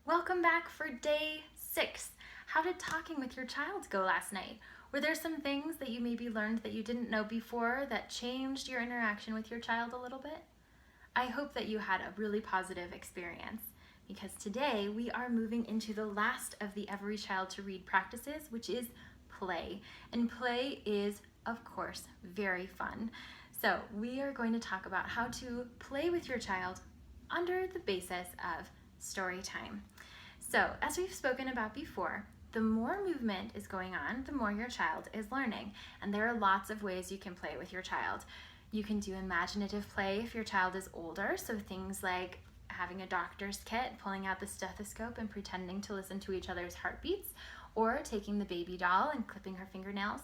Welcome back for day 6. How did talking with your child go last night? Were there some things that you maybe learned that you didn't know before that changed your interaction with your child a little bit? I hope that you had a really positive experience because today we are moving into the last of the Every Child to Read practices, which is play. And play is, of course, very fun. So we are going to talk about how to play with your child under the basis of story time. So, as we've spoken about before, the more movement is going on, the more your child is learning. And there are lots of ways you can play with your child. You can do imaginative play if your child is older, so things like having a doctor's kit, pulling out the stethoscope and pretending to listen to each other's heartbeats, or taking the baby doll and clipping her fingernails.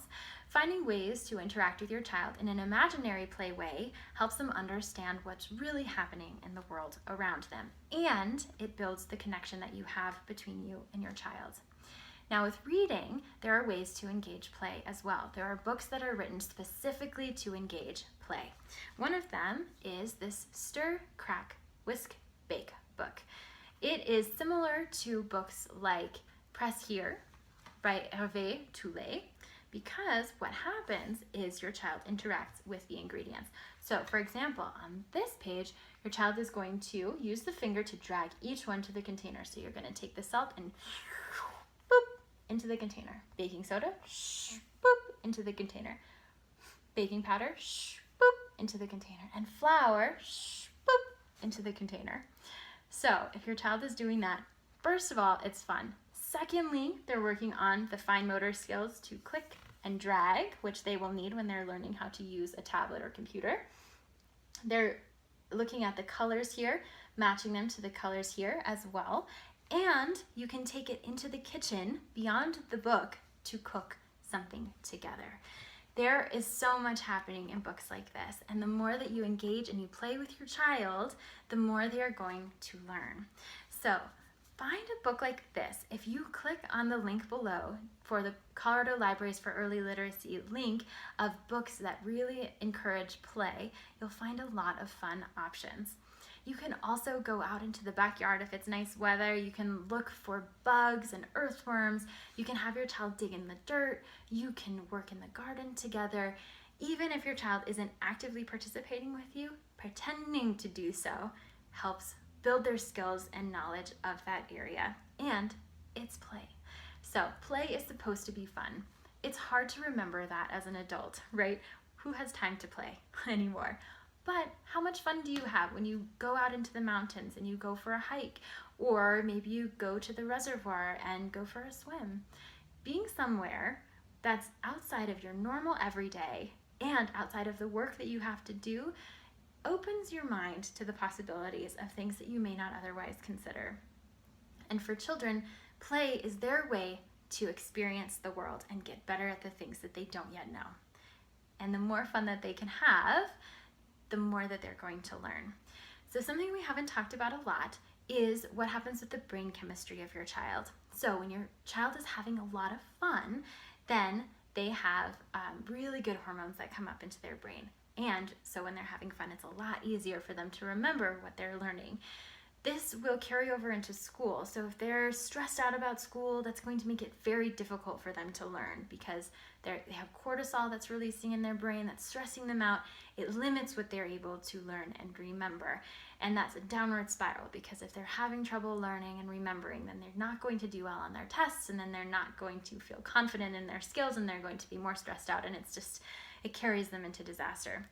Finding ways to interact with your child in an imaginary play way helps them understand what's really happening in the world around them, and it builds the connection that you have between you and your child. Now with reading, there are ways to engage play as well. There are books that are written specifically to engage play. One of them is this Stir, Crack, Whisk, Bake book. It is similar to books like Press Here by Hervé Toulet, because what happens is your child interacts with the ingredients. So for example, on this page, your child is going to use the finger to drag each one to the container. So you're going to take the salt and boop into the container. Baking soda, boop into the container. Baking powder, boop into the container. And flour, boop into the container. So if your child is doing that, first of all, it's fun. Secondly, they're working on the fine motor skills to click and drag, which they will need when they're learning how to use a tablet or computer. They're looking at the colors here, matching them to the colors here as well. And you can take it into the kitchen beyond the book to cook something together. There is so much happening in books like this, and the more that you engage and you play with your child, the more they are going to learn. So find a book like this. If you click on the link below for the Colorado Libraries for Early Literacy link of books that really encourage play, you'll find a lot of fun options. You can also go out into the backyard if it's nice weather. You can look for bugs and earthworms. You can have your child dig in the dirt. You can work in the garden together. Even if your child isn't actively participating with you, pretending to do so helps build their skills and knowledge of that area. And it's play. So play is supposed to be fun. It's hard to remember that as an adult, right? Who has time to play anymore? But how much fun do you have when you go out into the mountains and you go for a hike? Or maybe you go to the reservoir and go for a swim. Being somewhere that's outside of your normal everyday and outside of the work that you have to do opens your mind to the possibilities of things that you may not otherwise consider. And for children, play is their way to experience the world and get better at the things that they don't yet know. And the more fun that they can have, the more that they're going to learn. So something we haven't talked about a lot is what happens with the brain chemistry of your child. So when your child is having a lot of fun, then they have really good hormones that come up into their brain. And so when they're having fun, it's a lot easier for them to remember what they're learning. This will carry over into school. So if they're stressed out about school, that's going to make it very difficult for them to learn because they have cortisol that's releasing in their brain that's stressing them out. It limits what they're able to learn and remember. And that's a downward spiral because if they're having trouble learning and remembering, then they're not going to do well on their tests, and then they're not going to feel confident in their skills, and they're going to be more stressed out, and it carries them into disaster.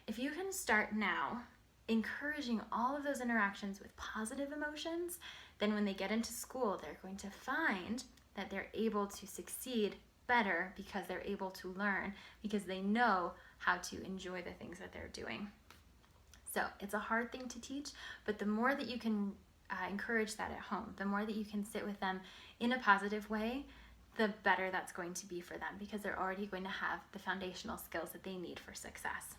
If you can start now encouraging all of those interactions with positive emotions, then when they get into school, they're going to find that they're able to succeed better because they're able to learn, because they know how to enjoy the things that they're doing. So it's a hard thing to teach, but the more that you can encourage that at home, the more that you can sit with them in a positive way, the better that's going to be for them because they're already going to have the foundational skills that they need for success.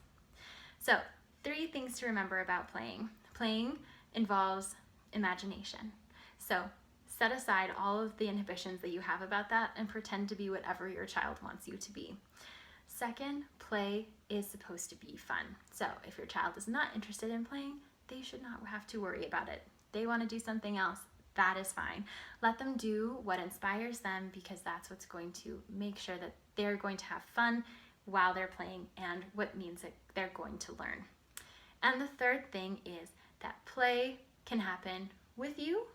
So 3 things to remember about playing. Playing involves imagination. So set aside all of the inhibitions that you have about that and pretend to be whatever your child wants you to be. Second, play is supposed to be fun. So if your child is not interested in playing, they should not have to worry about it. They want to do something else. that is fine. Let them do what inspires them, because that's what's going to make sure that they're going to have fun while they're playing and what means that they're going to learn. And the third thing is that play can happen with you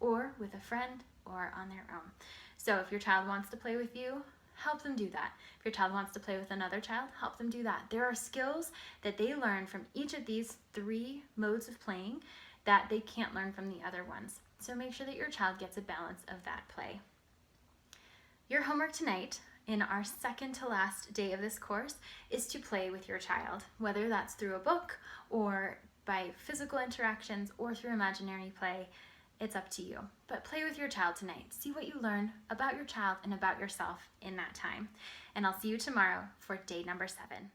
or with a friend or on their own. So if your child wants to play with you, help them do that. If your child wants to play with another child, help them do that. There are skills that they learn from each of these 3 modes of playing that they can't learn from the other ones. So make sure that your child gets a balance of that play. Your homework tonight, in our second to last day of this course, is to play with your child, whether that's through a book or by physical interactions or through imaginary play. It's up to you. But play with your child tonight. See what you learn about your child and about yourself in that time. And I'll see you tomorrow for day number 7.